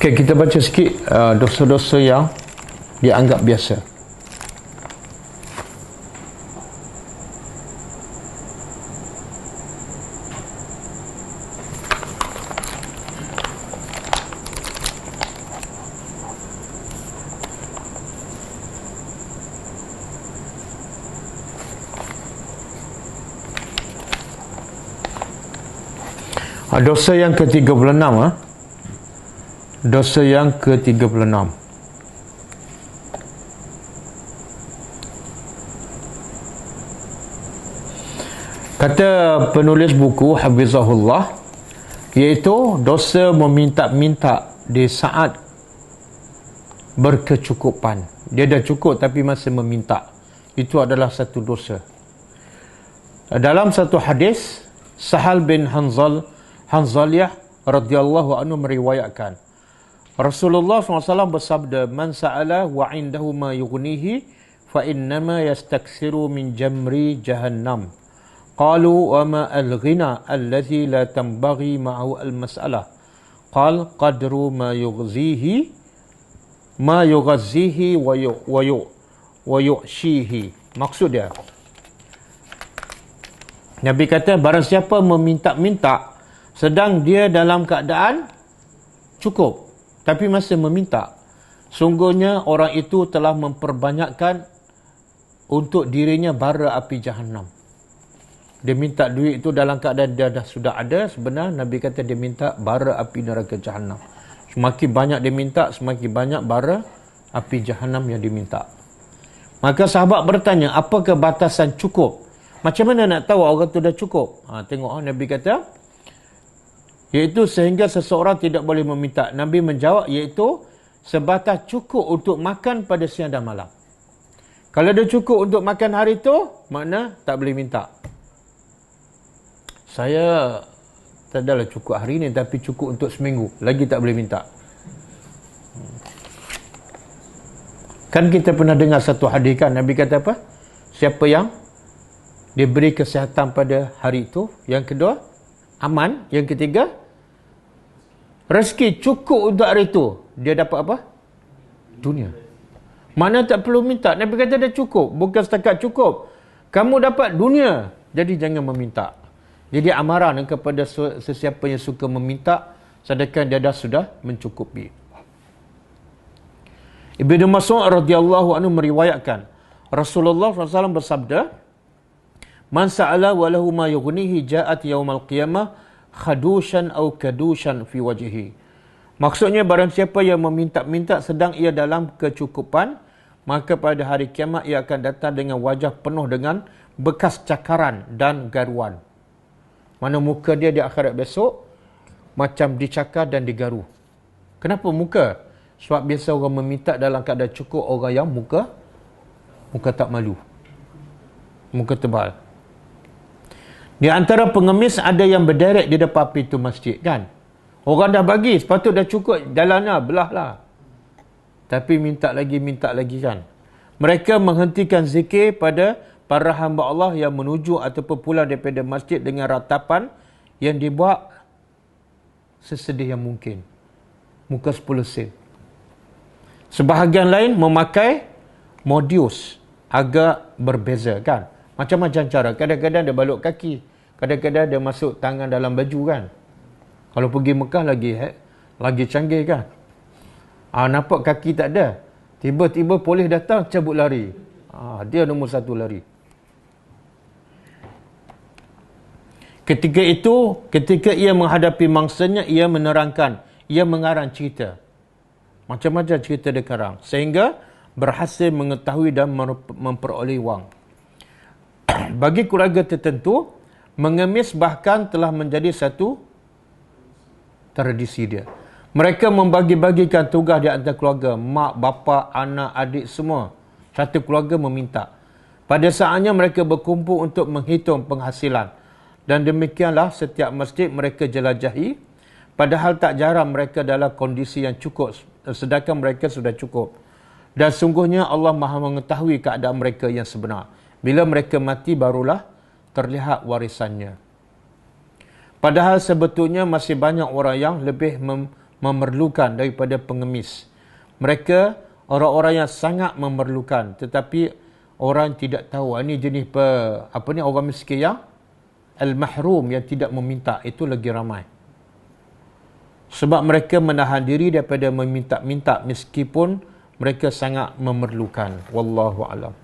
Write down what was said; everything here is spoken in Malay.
Okey, kita baca sikit dosa-dosa yang dianggap biasa. Dosa yang ke-36 Dosa yang ke-36. Kata penulis buku Hafizahullah, iaitu dosa meminta-minta di saat berkecukupan. Dia dah cukup tapi masih meminta. Itu adalah satu dosa. Dalam satu hadis, Sahal bin Hanzaliyah radhiyallahu anhu meriwayatkan, Rasulullah SAW bersabda, "Man sa'ala wa indahu ma yughnihi fa innama yastaksiru min jamri jahannam." Qalu wa ma al-ghina alladhi la tanbaghi ma'ahu al-mas'alah. Qal qadru ma yughzihi wa yu'shihi. Maksud dia, Nabi kata, barang siapa meminta-minta sedang dia dalam keadaan cukup tapi masih meminta, sungguhnya orang itu telah memperbanyakkan untuk dirinya bara api Jahannam. Dia minta duit itu dalam keadaan dia dah sudah ada, sebenarnya Nabi kata dia minta bara api neraka Jahannam. Semakin banyak dia minta, semakin banyak bara api Jahannam yang diminta. Maka sahabat bertanya, apakah batasan cukup? Macam mana nak tahu orang tu dah cukup? Tengok Nabi kata, iaitu sehingga seseorang tidak boleh meminta. Nabi menjawab, iaitu sebatas cukup untuk makan pada siang dan malam. Kalau dia cukup untuk makan hari itu, makna tak boleh minta. Saya tak adalah cukup hari ini, tapi cukup untuk seminggu, lagi tak boleh minta. Kan kita pernah dengar satu hadis kan, Nabi kata apa? Siapa yang diberi kesihatan pada hari itu, yang kedua aman, yang ketiga rezeki cukup untuk hari itu, dia dapat apa? Dunia. Mana tak perlu minta. Nabi kata dah cukup. Bukan setakat cukup, kamu dapat dunia. Jadi jangan meminta. Jadi amaran kepada sesiapa yang suka meminta, sedangkan dia dah sudah mencukupi. Ibnu Mas'ud radhiyallahu anhu meriwayatkan, Rasulullah SAW bersabda, "Man sa'ala wa lahu ma yughnihi ja'at yaumal qiyamah khadushan aw kadushan fi wajhihi." Maksudnya, barang siapa yang meminta-minta sedang ia dalam kecukupan, maka pada hari kiamat ia akan datang dengan wajah penuh dengan bekas cakaran dan garuan. Mana muka dia di akhirat besok macam dicakar dan digaru. Kenapa muka? Sebab biasa orang meminta dalam keadaan cukup, orang yang muka tak malu, muka tebal. Di antara pengemis ada yang berderet di depan pintu masjid kan. Orang dah bagi, sepatut dah cukup, jalanlah, belahlah. Tapi minta lagi kan. Mereka menghentikan zikir pada para hamba Allah yang menuju ataupun pulang daripada masjid dengan ratapan yang dibuat sesedih yang mungkin. Muka 10 sen. Sebahagian lain memakai modius, agak berbeza kan. Macam-macam cara. Kadang-kadang dia baluk kaki, kadang-kadang dia masuk tangan dalam baju kan. Kalau pergi Mekah lagi canggih kan. Nampak kaki tak ada, tiba-tiba polis datang, cabut lari. Dia nombor satu lari. Ketika ia menghadapi mangsanya, ia menerangkan, ia mengarang cerita. Macam-macam cerita dia karang, sehingga berhasil mengetahui dan memperoleh wang. Bagi keluarga tertentu, mengemis bahkan telah menjadi satu tradisi dia. Mereka membagi-bagikan tugas di antara keluarga, mak, bapa, anak, adik semua. Satu keluarga meminta. Pada saatnya mereka berkumpul untuk menghitung penghasilan. Dan demikianlah setiap masjid mereka jelajahi. Padahal tak jarang mereka dalam kondisi yang cukup, sedangkan mereka sudah cukup. Dan sungguhnya Allah Maha mengetahui keadaan mereka yang sebenar. Bila mereka mati barulah terlihat warisannya. Padahal sebetulnya masih banyak orang yang lebih memerlukan daripada pengemis. Mereka orang-orang yang sangat memerlukan, tetapi orang tidak tahu ini jenis orang miskin yang al-mahrum, yang tidak meminta, itu lagi ramai. Sebab mereka menahan diri daripada meminta-minta meskipun mereka sangat memerlukan. Wallahu a'lam.